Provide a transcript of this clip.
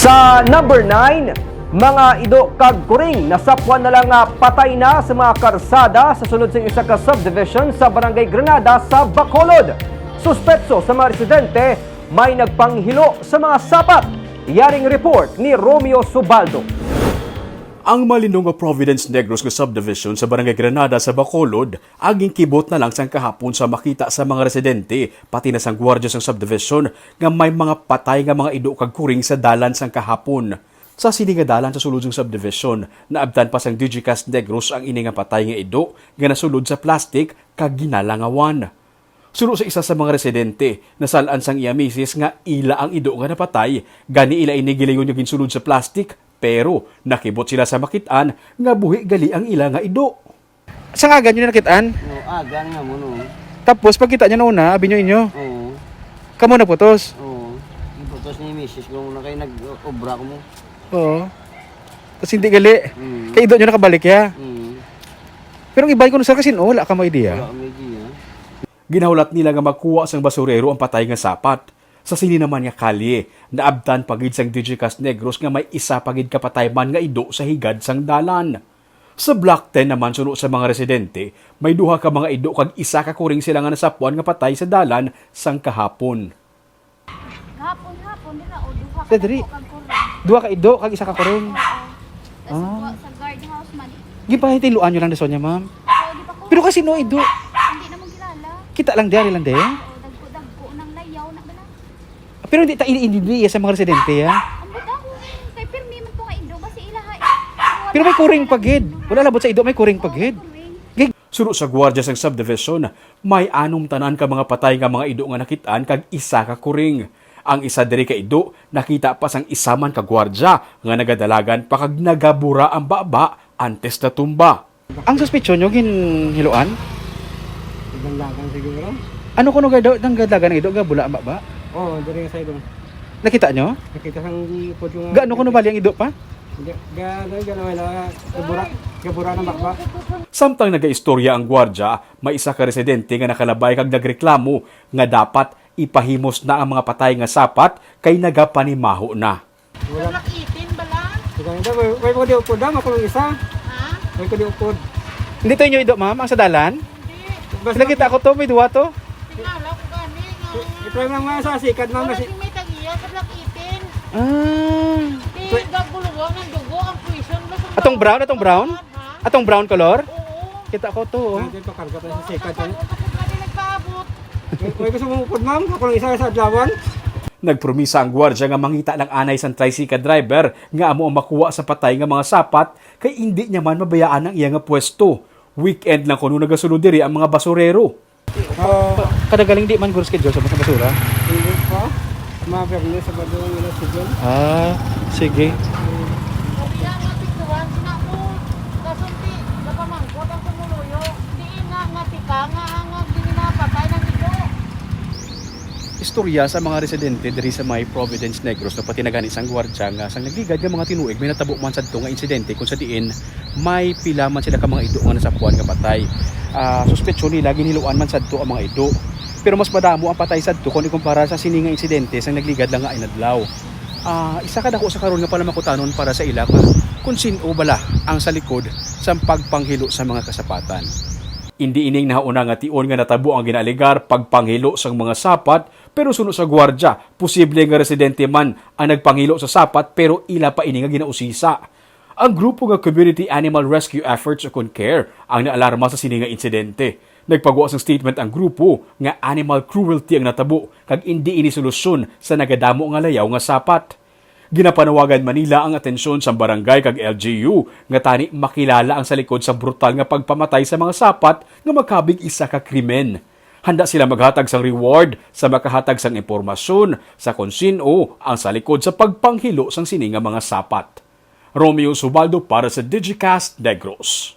Sa number 9, mga ido kag kuring nasapwan na lang nga patay na sa mga karsada sa sunod sa isa ka subdivision sa Barangay Granada sa Bacolod. Suspetso sa mga residente may nagpanghilo sa mga sapat. Yaring report ni Romeo Subaldo. Ang malinong nga Providence Negros nga subdivision sa Barangay Granada sa Bacolod aging kibot na lang sang kahapon sa makita sa mga residente pati na sang gwardiya sang subdivision nga may mga patay nga mga ido kag kuring sa dalan sang kahapon. Sa sini nga dalan sa sulod sang subdivision, naabtan pa sang Digicast Negros ang ini nga patay nga ido nga nasulod sa plastic kag ginalangawan. Sulo sa isa sa mga residente, nasalaan sang iya misis nga ila ang ido nga napatay, gani ila inigilayon yung ginsulod sa plastic, pero nakibot sila sa makitaan nga buhi gali ang ila nga ido. Sa nga ganyo na nakitaan? Oo, gano'n nga mo, no? Tapos pagkita nyo na una, abi nyo inyo, Oo, kamo na putos? oo. Yung putos ni misis kung na kayo nag-obra ko mo. Oo. Tapos hindi gali. Mm. Kaya ido nyo nakabalik ya. Pero ang ibay ko nusal kasi wala ka mo idea. Wala kami di, ha? Ginahawlat nila nga magkuha sang basurero ang patay nga sapat. Sa sini naman nga kalye, naabtan pagid sang Digicast Negros nga may isa pagid kapatay man nga ido sa higad sang dalan. Sa Block 10 naman suno sa mga residente, may duha ka mga ido kag isa ka kuring sila nga nasapuan nga patay sa dalan sang kahapon. Hapon nila o duha ka Pedri. dako kag kurang. Duha ka ido, kag isa ka kuring. Tas sa guardhouse man. Gipahitiluan nyo lang na Sonya, ma'am. So di pa ko. Pero kasi no ido, Hindi na mo kilala. kita lang diyan lang din. O dagko nang layaw na bala. Pero hindi ta ini sa mga residente ya. Ang buta ko kay pirmi man to nga ido basi ilaha. Pero may kuring pagid. Wala labot sa ido, may kuring pagid. Suno sa gwardiya sang subdivision, may anom tanan ka mga patay nga mga ido nga nakitaan kag isa ka kuring. Ang isa diri ka ido, nakita pa sang isa man ka gwardiya nga nagadalagan pa kag nagabura ang baba antes na tumba. Ang suspetsyon nyo, ginhiluan? Ibanlagan siguro. Ano ko nung gadagan ng ido, gabula ang baba? Oo, diri nga sa idong. Nakita nyo? Nakita sang ipod yung... Gaano ko bali ang ido pa? Gano'n, wala. Gabura ng bakba. Samtang nagaistorya ang gwardiya, may isa ka residente nga nakalabay kag nagreklamo nga dapat ipahimos na ang mga patay nga sapat kay nagapanimaho na. Wala. Itin bala. Way ko di upod, ha? Makulong isa. Ha? Way ko di upod. Hindi to inyo ido, ma'am, ang sa dalan? Basta Nakita ko to, may duwa to. Kinala ko gani nga. i-try lang nga sa sikat, ma'am. Wala Kasi sing may tagiya sa black itin. Ah. Di gaguluwa ng dugo ang prison ba sa Atong brown, atong brown? Ha? Atong brown color? Oo. Kita ko to. Oh. natin pakarga tayo sa sikat. Kapag gani nagpaabot. Way ko sa mga upod, ma'am. Makulong isa sa adlawan. Nagpromisa ang gwardiya nga mangita ng anay sang tricycle driver nga amo ang makuha sa patay nga mga sapat kay hindi niya man mabayaan ang iya nga pwesto. Weekend lang kuno nagasulod diri ang mga basurero. Kadagaling di man guro schedule sa mga basura. Hindi pa. Mga permis sa badong nila sigil. Ah, sige. Kaya nga picturean sina ko. Kasunti napamangkot ang sumuluyo. Di nga tika nga dinapatay ng ido. Istorya sa mga residente diri sa may Providence Negros na pati nagani sang gwardiya nga sang nagligad nga mga tinuig may natabo man sadto nga insidente kung sa diin may pila man sila ka mga ido nga nasapuan nga patay. Suspetsyon nila ginhiluan man sadto ang mga ido. Pero mas madamo ang patay sadto kung ikumpara sa sini nga insidente sang nagligad lang nga inadlaw. Isa ka dako sa karon nga pala makutanon para sa ila kung sino bala ang sa likod sa pagpanghilo sa mga kasapatan. Hindi ining nauna nga tion nga natabo ang ginaligar pagpanghilo sang mga sapat pero suno sa gwardiya, posible nga residente man ang nagpanghilo sa sapat pero ila pa ini nga ginausisa. Ang grupo nga Community Animal Rescue Efforts o CONCARE ang naalarma sa sini nga insidente. Nagpagawa sang statement ang grupo nga animal cruelty ang natabo kag hindi ini solusyon sa nagadamo nga layaw nga sapat. Ginapanawagan Manila ang atensyon sa barangay kag LGU nga tani makilala ang sa likod sa brutal nga pagpamatay sa mga sapat nga makabig isa ka krimen. Handa sila maghatag sang reward sa makahatag sang impormasyon sa kung sino ang sa likod sa pagpanghilo sang sini nga mga sapat. Romeo Subaldo para sa Digicast Negros.